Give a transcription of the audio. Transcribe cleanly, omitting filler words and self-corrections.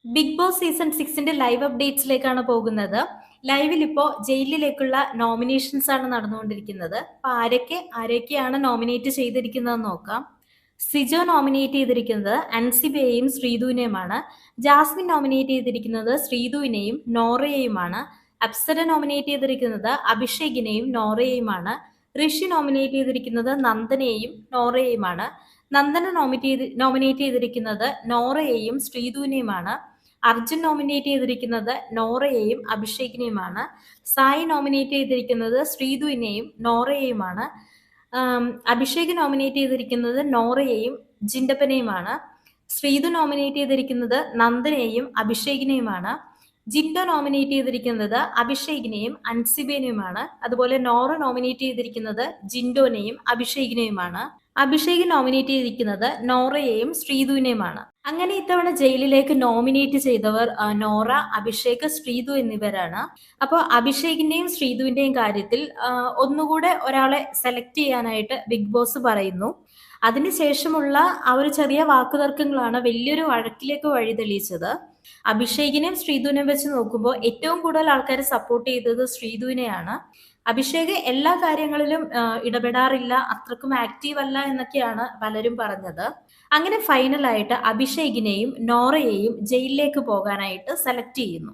Big boss season 6ന്റെ live അപ്ഡേറ്റ്സിലേക്കാണ് പോകുന്നത്. ലൈവിൽ ഇപ്പോ ജയിലിലേക്കുള്ള നോമിനേഷൻസ് ആണ് നടന്നുകൊണ്ടിരിക്കുന്നത്. അപ്പൊ ആരൊക്കെയാണ് നോമിനേറ്റ് ചെയ്തിരിക്കുന്നതെന്ന് നോക്കാം. സിജോ നോമിനേറ്റ് ചെയ്തിരിക്കുന്നത് അൻസിബയെയും ശ്രീധുവിനെയുമാണ്. ജാസ്മിൻ നോമിനേറ്റ് ചെയ്തിരിക്കുന്നത് ശ്രീധുവിനെയും നോറയെയുമാണ്. അപ്സര നോമിനേറ്റ് ചെയ്തിരിക്കുന്നത് അഭിഷേകിനെയും നോറയെയുമാണ്. ഋഷി നോമിനേറ്റ് ചെയ്തിരിക്കുന്നത് നന്ദനെയും നോറയെയുമാണ്. നന്ദന നോമിനേറ്റ് ചെയ്തിരിക്കുന്നത് നോറയെയും ശ്രീധുവിനെയുമാണ്. അർജുൻ നോമിനേറ്റ് ചെയ്തിരിക്കുന്നത് നോറയെയും അഭിഷേകിനെയുമാണ്. സായി നോമിനേറ്റ് ചെയ്തിരിക്കുന്നത് ശ്രീധുവിനെയും നോറയെയുമാണ്. അഭിഷേക് നോമിനേറ്റ് ചെയ്തിരിക്കുന്നത് നോറയെയും ജിൻഡപ്പനെയുമാണ്. ശ്രീധു നോമിനേറ്റ് ചെയ്തിരിക്കുന്നത് നന്ദനെയും അഭിഷേകിനെയുമാണ്. ജിൻഡോ നോമിനേറ്റ് ചെയ്തിരിക്കുന്നത് അഭിഷേകിനെയും അൻസിബേനെയുമാണ്. അതുപോലെ നോറ നോമിനേറ്റ് ചെയ്തിരിക്കുന്നത് ജിൻഡോനെയും അഭിഷേകിനെയുമാണ്. അഭിഷേക് നോമിനേറ്റ് ചെയ്തിരിക്കുന്നത് നോറയെയും ശ്രീധുവിനെയുമാണ്. അങ്ങനെ ഇത്തവണ ജയിലിലേക്ക് നോമിനേറ്റ് ചെയ്തവർ നോറ, അഭിഷേക്, ശ്രീധു എന്നിവരാണ്. അപ്പോൾ അഭിഷേകിന്റെയും ശ്രീധുവിന്റെയും കാര്യത്തിൽ ഒന്നുകൂടെ ഒരാളെ സെലക്ട് ചെയ്യാനായിട്ട് ബിഗ് ബോസ് പറയുന്നു. അതിനുശേഷമുള്ള ആ ഒരു ചെറിയ വാക്കുതർക്കങ്ങളാണ് വലിയൊരു വഴക്കിലേക്ക് വഴിതെളിയിച്ചത്. അഭിഷേകിനെയും ശ്രീധുവിനെയും വെച്ച് നോക്കുമ്പോൾ ഏറ്റവും കൂടുതൽ ആൾക്കാർ സപ്പോർട്ട് ചെയ്തത് ശ്രീധുവിനെയാണ്. അഭിഷേക് എല്ലാ കാര്യങ്ങളിലും ഇടപെടാറില്ല, അത്രക്കും ആക്റ്റീവ് അല്ല എന്നൊക്കെയാണ് പലരും പറഞ്ഞത്. അങ്ങനെ ഫൈനലായിട്ട് അഭിഷേകിനെയും നോറയെയും ജയിലിലേക്ക് പോകാനായിട്ട് സെലക്ട് ചെയ്യുന്നു.